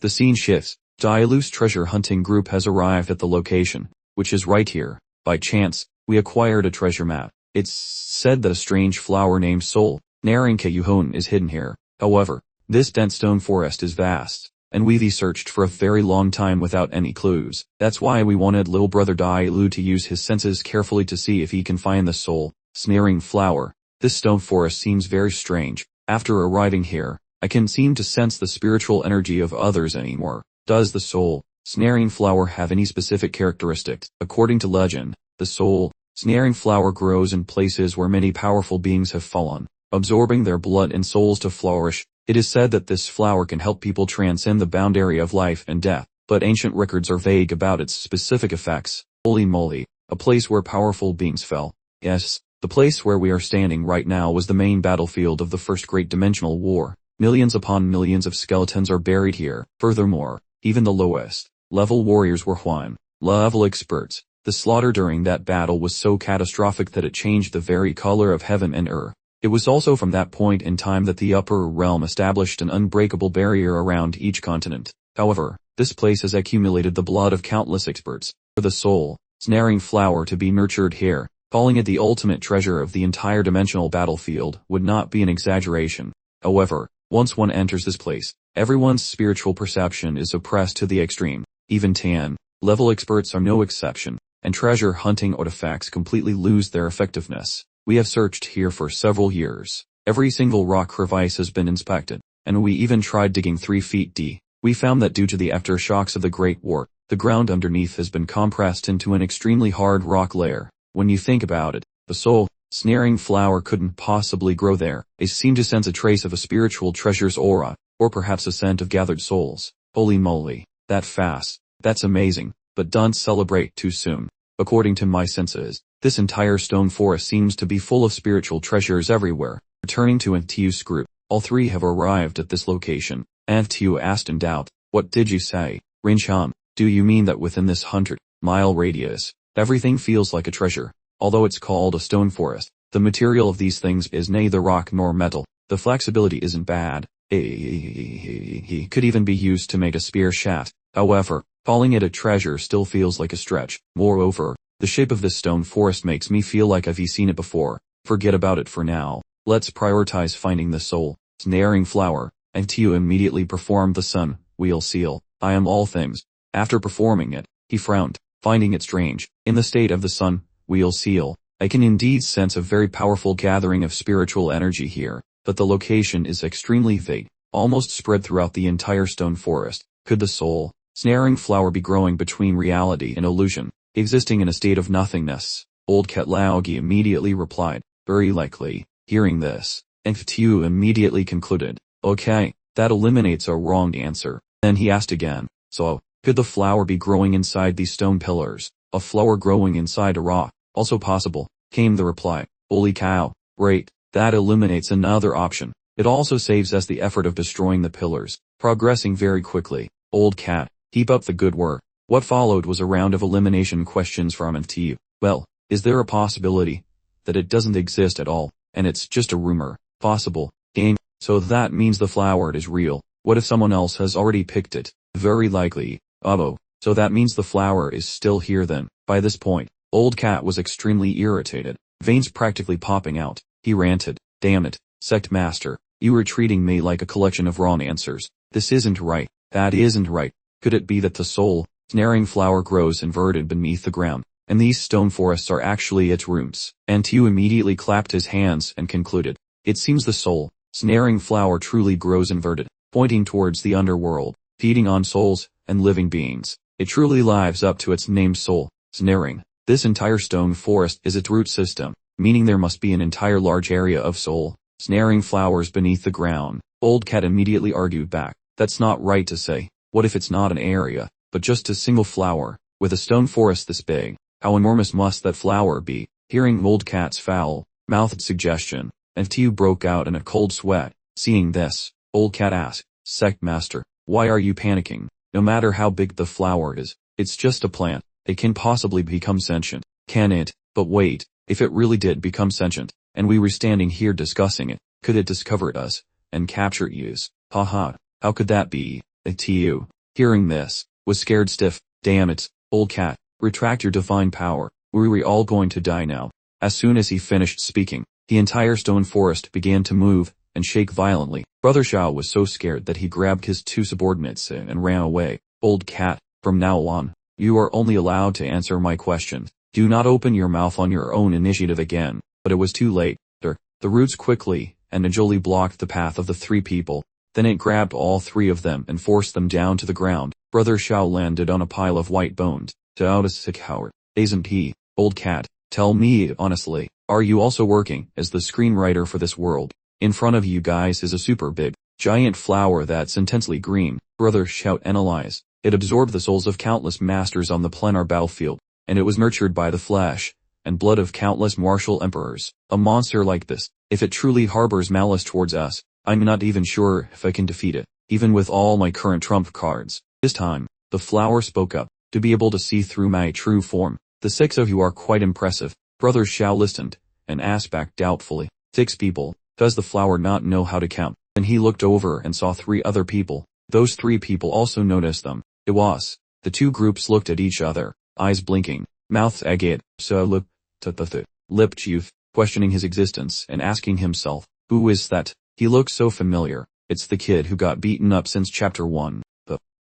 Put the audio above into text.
The scene shifts. Dialu's treasure hunting group has arrived at the location, which is right here. By chance, we acquired a treasure map. It's said that a strange flower named Soul, Naringkayuhon is hidden here. However, this dense stone forest is vast, and we've searched for a very long time without any clues. That's why we wanted little brother Dialu to use his senses carefully to see if he can find the soul, snaring flower. This stone forest seems very strange. After arriving here, I can seem to sense the spiritual energy of others anymore. Does the soul, snaring flower have any specific characteristics? According to legend, the soul, snaring flower grows in places where many powerful beings have fallen, absorbing their blood and souls to flourish. It is said that this flower can help people transcend the boundary of life and death, but ancient records are vague about its specific effects. Holy moly, a place where powerful beings fell. Yes, the place where we are standing right now was the main battlefield of the First Great Dimensional War. Millions upon millions of skeletons are buried here. Furthermore, even the lowest level warriors were level experts. The slaughter during that battle was so catastrophic that it changed the very color of heaven and earth. It was also from that point in time that the upper realm established an unbreakable barrier around each continent. However, this place has accumulated the blood of countless experts. For the soul, snaring flower to be nurtured here, calling it the ultimate treasure of the entire dimensional battlefield, would not be an exaggeration. However, once one enters this place, everyone's spiritual perception is oppressed to the extreme. Even 10-level experts are no exception, and treasure hunting artifacts completely lose their effectiveness. We have searched here for several years. Every single rock crevice has been inspected, and we even tried digging 3 feet deep. We found that due to the aftershocks of the Great War, the ground underneath has been compressed into an extremely hard rock layer. When you think about it, the soul, snaring flower couldn't possibly grow there. I seem to sense a trace of a spiritual treasure's aura, or perhaps a scent of gathered souls. Holy moly, that fast. That's amazing, but don't celebrate too soon. According to my senses, this entire stone forest seems to be full of spiritual treasures everywhere. Returning to Antiu's group, all three have arrived at this location. Antiu asked in doubt, "What did you say, Rinchan? Do you mean that within this 100-mile radius, everything feels like a treasure? Although it's called a stone forest, the material of these things is neither rock nor metal. The flexibility isn't bad. It could even be used to make a spear shaft. However, calling it a treasure still feels like a stretch. Moreover, the shape of this stone forest makes me feel like I've seen it before. Forget about it for now. Let's prioritize finding the soul, snaring flower." Antiu immediately performed the sun wheel seal. "I am all things." After performing it, he frowned, finding it strange. In the state of the sun wheel seal, I can indeed sense a very powerful gathering of spiritual energy here, but the location is extremely vague, almost spread throughout the entire stone forest. Could the soul, snaring flower be growing between reality and illusion, existing in a state of nothingness? Old Ketlaugi immediately replied, "Very likely." Hearing this, Antiu immediately concluded, "Okay, that eliminates a wrong answer." Then he asked again, "So, could the flower be growing inside these stone pillars? A flower growing inside a rock? Also possible," came the reply. "Holy cow, great, that eliminates another option. It also saves us the effort of destroying the pillars." Progressing very quickly, Old Cat, keep up the good work. What followed was a round of elimination questions from Antiu. Well, is there a possibility that it doesn't exist at all, and it's just a rumor? Possible. Game. So that means the flower is real. What if someone else has already picked it? Very likely. Oh, so that means the flower is still here then. By this point, Old Cat was extremely irritated, veins practically popping out. He ranted, "Damn it, Sect Master, you are treating me like a collection of wrong answers. This isn't right. That isn't right. Could it be that the soul, snaring flower grows inverted beneath the ground, and these stone forests are actually its roots?" Antiu immediately clapped his hands and concluded, "It seems the soul, snaring flower truly grows inverted, pointing towards the underworld, feeding on souls and living beings. It truly lives up to its name, soul, snaring. This entire stone forest is its root system, meaning there must be an entire large area of soul, snaring flowers beneath the ground." Old Cat immediately argued back, "That's not right to say. What if it's not an area, but just a single flower? With a stone forest this big, how enormous must that flower be?" Hearing Old Cat's foul-mouthed suggestion, Antiu broke out in a cold sweat. Seeing this, Old Cat asked, "Sect Master, why are you panicking? No matter how big the flower is, it's just a plant. It can possibly become sentient, can it? But wait, if it really did become sentient, and we were standing here discussing it, could it discover us, and capture us? Haha, how could that be?" TU, hearing this, was scared stiff. Damn it, old cat, retract your divine power. Were we all going to die now? As soon as he finished speaking, the entire stone forest began to move and shake violently. Brother Xiao was so scared that he grabbed his two subordinates and ran away. Old cat, from now on, you are only allowed to answer my questions. Do not open your mouth on your own initiative again. But it was too late. The roots quickly and agilely blocked the path of the three people. Then it grabbed all three of them and forced them down to the ground. Brother Xiao landed on a pile of white bones. Sick Howard, isn't he? Old cat, tell me honestly, are you also working as the screenwriter for this world? In front of you guys is a super big, giant flower that's intensely green. Brother Xiao analyzed. It absorbed the souls of countless masters on the plenar battlefield, and it was nurtured by the flesh and blood of countless martial emperors. A monster like this, if it truly harbors malice towards us, I'm not even sure if I can defeat it, even with all my current trump cards. This time, the flower spoke up. To be able to see through my true form, the six of you are quite impressive. Brother Xiao listened, and asked back doubtfully, 6 people, does the flower not know how to count? Then he looked over and saw 3 other people. Those 3 people also noticed them. It was. The 2 groups looked at each other, eyes blinking, mouths agate, lipped youth, questioning his existence and asking himself, who is that? He looks so familiar. It's the kid who got beaten up since chapter 1.